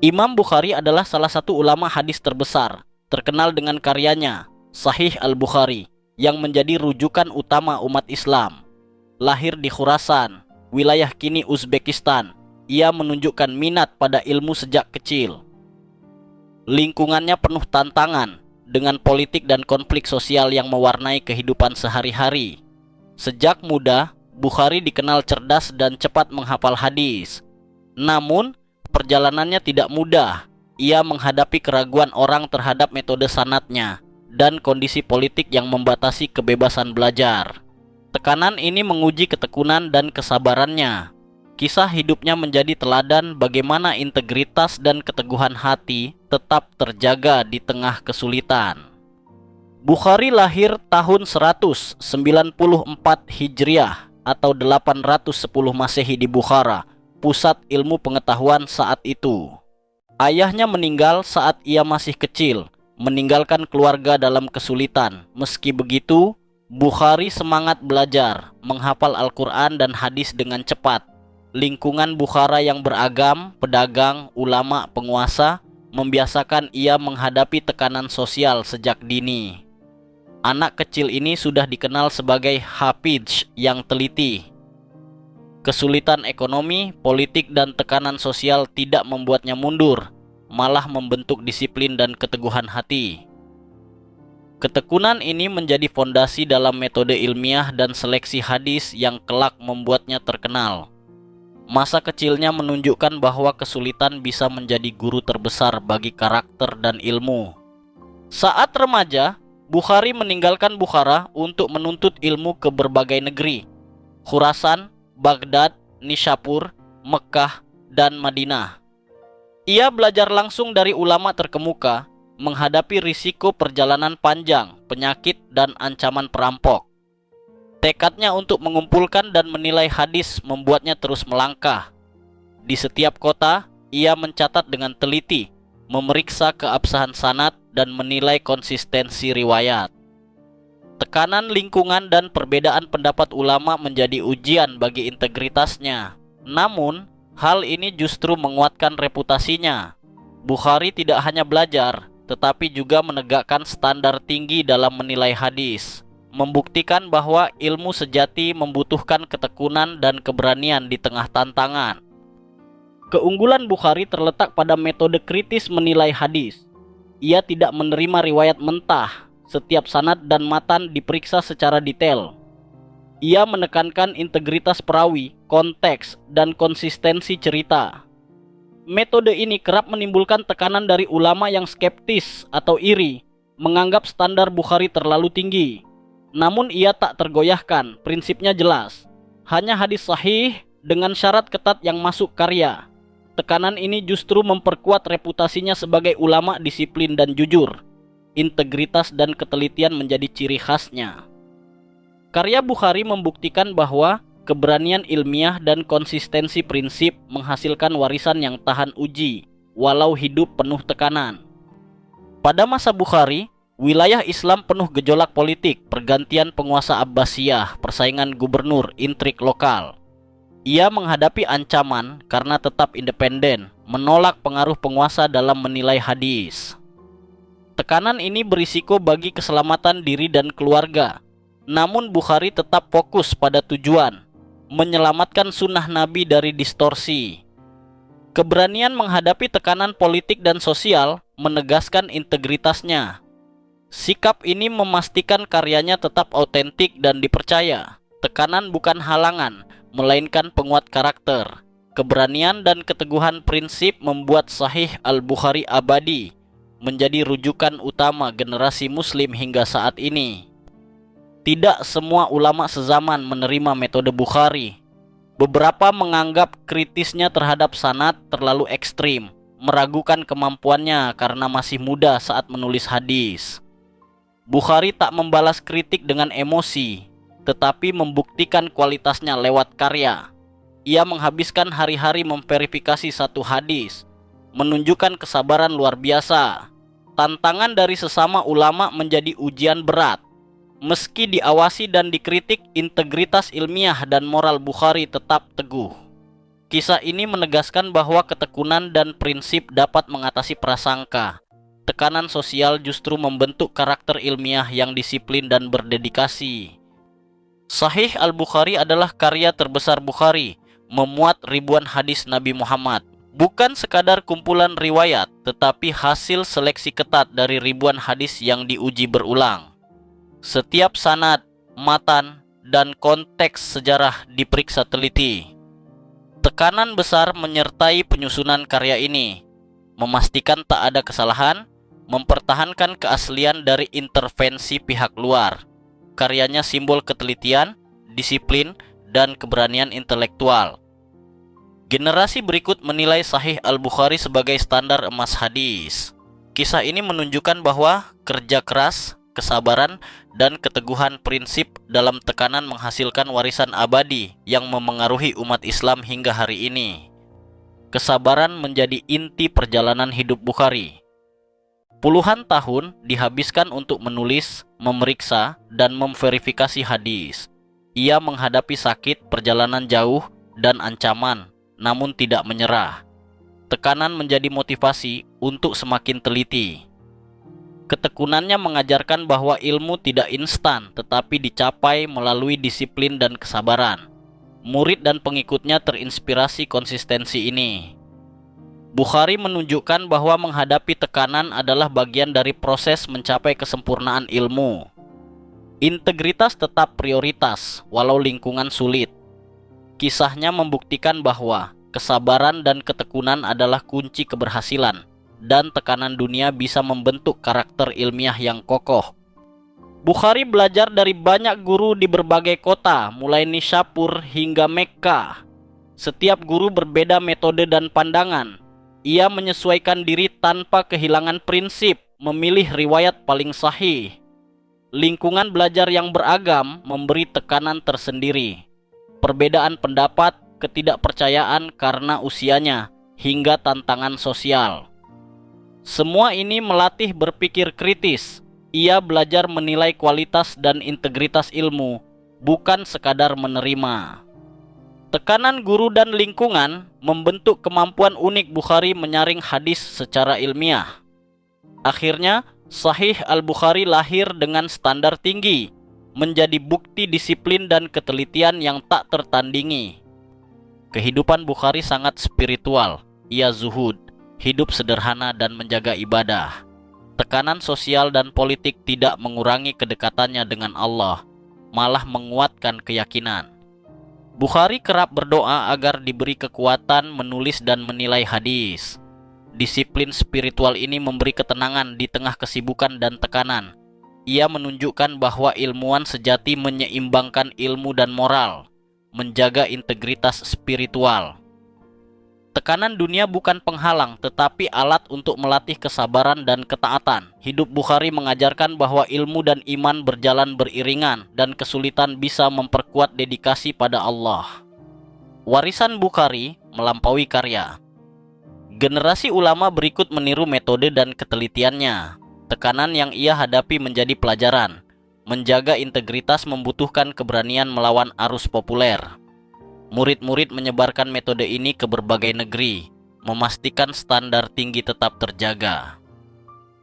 Imam Bukhari adalah salah satu ulama hadis terbesar, terkenal dengan karyanya Sahih Al-Bukhari, yang menjadi rujukan utama umat Islam. Lahir di Khurasan, wilayah kini Uzbekistan, ia menunjukkan minat pada ilmu sejak kecil. Lingkungannya penuh tantangan, dengan politik dan konflik sosial yang mewarnai kehidupan sehari-hari. Sejak muda, Bukhari dikenal cerdas dan cepat menghafal hadis. Namun, perjalanannya tidak mudah. Ia menghadapi keraguan orang terhadap metode sanadnya dan kondisi politik yang membatasi kebebasan belajar. Tekanan ini menguji ketekunan dan kesabarannya. Kisah hidupnya menjadi teladan bagaimana integritas dan keteguhan hati tetap terjaga di tengah kesulitan. Bukhari lahir tahun 194 Hijriah atau 810 Masehi di Bukhara, pusat ilmu pengetahuan saat itu. Ayahnya meninggal saat ia masih kecil, meninggalkan keluarga dalam kesulitan. Meski begitu, Bukhari semangat belajar, menghafal Al-Quran dan hadis dengan cepat. Lingkungan Bukhara yang beragam, pedagang, ulama, penguasa, membiasakan ia menghadapi tekanan sosial sejak dini. Anak kecil ini sudah dikenal sebagai hafidz yang teliti. Kesulitan ekonomi, politik, dan tekanan sosial tidak membuatnya mundur, malah membentuk disiplin dan keteguhan hati. Ketekunan ini menjadi fondasi dalam metode ilmiah dan seleksi hadis yang kelak membuatnya terkenal. Masa kecilnya menunjukkan bahwa kesulitan bisa menjadi guru terbesar bagi karakter dan ilmu. Saat remaja, Bukhari meninggalkan Bukhara untuk menuntut ilmu ke berbagai negeri: Khurasan, Baghdad, Nishapur, Mekah, dan Madinah. Ia belajar langsung dari ulama terkemuka, menghadapi risiko perjalanan panjang, penyakit, dan ancaman perampok. Tekadnya untuk mengumpulkan dan menilai hadis membuatnya terus melangkah. Di setiap kota, ia mencatat dengan teliti, memeriksa keabsahan sanad, dan menilai konsistensi riwayat. Tekanan lingkungan dan perbedaan pendapat ulama menjadi ujian bagi integritasnya. Namun, hal ini justru menguatkan reputasinya. Bukhari tidak hanya belajar, tetapi juga menegakkan standar tinggi dalam menilai hadis, membuktikan bahwa ilmu sejati membutuhkan ketekunan dan keberanian di tengah tantangan. Keunggulan Bukhari terletak pada metode kritis menilai hadis. Ia tidak menerima riwayat mentah, setiap sanad dan matan diperiksa secara detail. Ia menekankan integritas perawi, konteks, dan konsistensi cerita. Metode ini kerap menimbulkan tekanan dari ulama yang skeptis atau iri, menganggap standar Bukhari terlalu tinggi. Namun ia tak tergoyahkan, prinsipnya jelas. Hanya hadis sahih dengan syarat ketat yang masuk karya. Tekanan ini justru memperkuat reputasinya sebagai ulama disiplin dan jujur. Integritas dan ketelitian menjadi ciri khasnya. Karya Bukhari membuktikan bahwa keberanian ilmiah dan konsistensi prinsip menghasilkan warisan yang tahan uji, walau hidup penuh tekanan. Pada masa Bukhari, wilayah Islam penuh gejolak politik, pergantian penguasa Abbasiyah, persaingan gubernur, intrik lokal. Ia menghadapi ancaman karena tetap independen, menolak pengaruh penguasa dalam menilai hadis. Tekanan ini berisiko bagi keselamatan diri dan keluarga. Namun Bukhari tetap fokus pada tujuan, menyelamatkan sunnah Nabi dari distorsi. Keberanian menghadapi tekanan politik dan sosial menegaskan integritasnya. Sikap ini memastikan karyanya tetap autentik dan dipercaya. Tekanan bukan halangan, melainkan penguat karakter. Keberanian dan keteguhan prinsip membuat Sahih Al-Bukhari abadi, menjadi rujukan utama generasi muslim hingga saat ini. Tidak semua ulama sezaman menerima metode Bukhari. Beberapa menganggap kritisnya terhadap sanad terlalu ekstrim, meragukan kemampuannya karena masih muda saat menulis hadis. Bukhari tak membalas kritik dengan emosi, tetapi membuktikan kualitasnya lewat karya. Ia menghabiskan hari-hari memverifikasi satu hadis, menunjukkan kesabaran luar biasa. Tantangan dari sesama ulama menjadi ujian berat. Meski diawasi dan dikritik, integritas ilmiah dan moral Bukhari tetap teguh. Kisah ini menegaskan bahwa ketekunan dan prinsip dapat mengatasi prasangka. Tekanan sosial justru membentuk karakter ilmiah yang disiplin dan berdedikasi. Sahih Al-Bukhari adalah karya terbesar Bukhari, memuat ribuan hadis Nabi Muhammad. Bukan sekadar kumpulan riwayat, tetapi hasil seleksi ketat dari ribuan hadis yang diuji berulang. Setiap sanad, matan, dan konteks sejarah diperiksa teliti. Tekanan besar menyertai penyusunan karya ini, memastikan tak ada kesalahan, mempertahankan keaslian dari intervensi pihak luar. Karyanya simbol ketelitian, disiplin, dan keberanian intelektual. Generasi berikut menilai Sahih Al-Bukhari sebagai standar emas hadis. Kisah ini menunjukkan bahwa kerja keras, kesabaran, dan keteguhan prinsip dalam tekanan menghasilkan warisan abadi yang memengaruhi umat Islam hingga hari ini. Kesabaran menjadi inti perjalanan hidup Bukhari. Puluhan tahun dihabiskan untuk menulis, memeriksa, dan memverifikasi hadis. Ia menghadapi sakit, perjalanan jauh, dan ancaman, namun tidak menyerah. Tekanan menjadi motivasi untuk semakin teliti. Ketekunannya mengajarkan bahwa ilmu tidak instan, tetapi dicapai melalui disiplin dan kesabaran. Murid dan pengikutnya terinspirasi konsistensi ini. Bukhari menunjukkan bahwa menghadapi tekanan adalah bagian dari proses mencapai kesempurnaan ilmu. Integritas tetap prioritas, walau lingkungan sulit. Kisahnya membuktikan bahwa kesabaran dan ketekunan adalah kunci keberhasilan, dan tekanan dunia bisa membentuk karakter ilmiah yang kokoh. Bukhari belajar dari banyak guru di berbagai kota, mulai Nishapur hingga Mekkah. Setiap guru berbeda metode dan pandangan. Ia menyesuaikan diri tanpa kehilangan prinsip, memilih riwayat paling sahih. Lingkungan belajar yang beragam memberi tekanan tersendiri. Perbedaan pendapat, ketidakpercayaan karena usianya, hingga tantangan sosial. Semua ini melatih berpikir kritis. Ia belajar menilai kualitas dan integritas ilmu, bukan sekadar menerima. Tekanan guru dan lingkungan membentuk kemampuan unik Bukhari menyaring hadis secara ilmiah. Akhirnya, Sahih Al-Bukhari lahir dengan standar tinggi, menjadi bukti disiplin dan ketelitian yang tak tertandingi. Kehidupan Bukhari sangat spiritual. Ia zuhud, hidup sederhana dan menjaga ibadah. Tekanan sosial dan politik tidak mengurangi kedekatannya dengan Allah, malah menguatkan keyakinan. Bukhari kerap berdoa agar diberi kekuatan menulis dan menilai hadis. Disiplin spiritual ini memberi ketenangan di tengah kesibukan dan tekanan. Ia menunjukkan bahwa ilmuwan sejati menyeimbangkan ilmu dan moral, menjaga integritas spiritual. Tekanan dunia bukan penghalang, tetapi alat untuk melatih kesabaran dan ketaatan. Hidup Bukhari mengajarkan bahwa ilmu dan iman berjalan beriringan, dan kesulitan bisa memperkuat dedikasi pada Allah. Warisan Bukhari melampaui karya. Generasi ulama berikut meniru metode dan ketelitiannya. Tekanan yang ia hadapi menjadi pelajaran. Menjaga integritas membutuhkan keberanian melawan arus populer. Murid-murid menyebarkan metode ini ke berbagai negeri, memastikan standar tinggi tetap terjaga.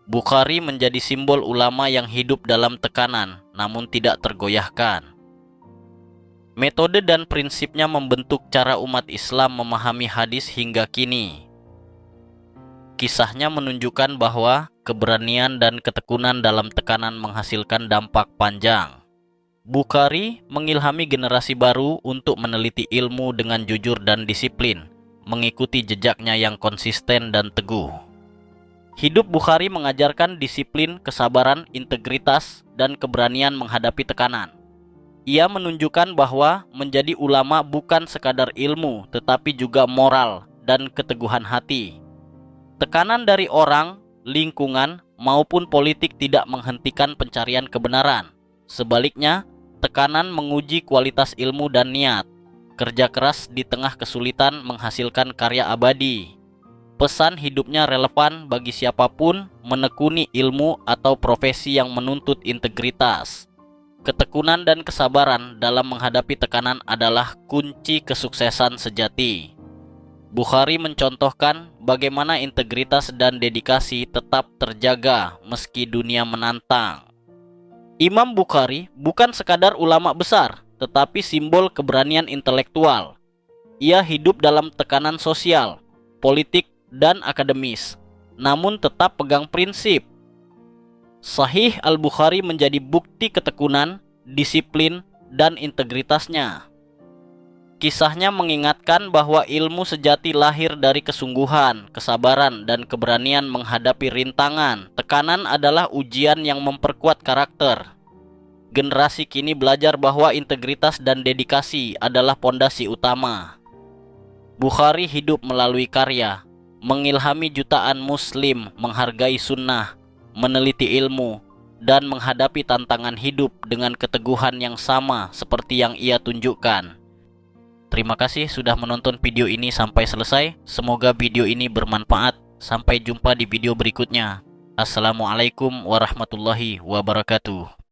Bukhari menjadi simbol ulama yang hidup dalam tekanan, namun tidak tergoyahkan. Metode dan prinsipnya membentuk cara umat Islam memahami hadis hingga kini. Kisahnya menunjukkan bahwa keberanian dan ketekunan dalam tekanan menghasilkan dampak panjang. Bukhari mengilhami generasi baru untuk meneliti ilmu dengan jujur dan disiplin, mengikuti jejaknya yang konsisten dan teguh. Hidup Bukhari mengajarkan disiplin, kesabaran, integritas, dan keberanian menghadapi tekanan. Ia menunjukkan bahwa menjadi ulama bukan sekadar ilmu, tetapi juga moral dan keteguhan hati. Tekanan dari orang, lingkungan, maupun politik tidak menghentikan pencarian kebenaran. Sebaliknya, tekanan menguji kualitas ilmu dan niat. Kerja keras di tengah kesulitan menghasilkan karya abadi. Pesan hidupnya relevan bagi siapapun menekuni ilmu atau profesi yang menuntut integritas. Ketekunan dan kesabaran dalam menghadapi tekanan adalah kunci kesuksesan sejati. Bukhari mencontohkan bagaimana integritas dan dedikasi tetap terjaga meski dunia menantang. Imam Bukhari bukan sekadar ulama besar, tetapi simbol keberanian intelektual. Ia hidup dalam tekanan sosial, politik, dan akademis, namun tetap pegang prinsip. Sahih Al-Bukhari menjadi bukti ketekunan, disiplin, dan integritasnya. Kisahnya mengingatkan bahwa ilmu sejati lahir dari kesungguhan, kesabaran, dan keberanian menghadapi rintangan. Tekanan adalah ujian yang memperkuat karakter. Generasi kini belajar bahwa integritas dan dedikasi adalah pondasi utama. Bukhari hidup melalui karya, mengilhami jutaan muslim menghargai sunnah, meneliti ilmu, dan menghadapi tantangan hidup dengan keteguhan yang sama seperti yang ia tunjukkan. Terima kasih sudah menonton video ini sampai selesai. Semoga video ini bermanfaat. Sampai jumpa di video berikutnya. Assalamualaikum warahmatullahi wabarakatuh.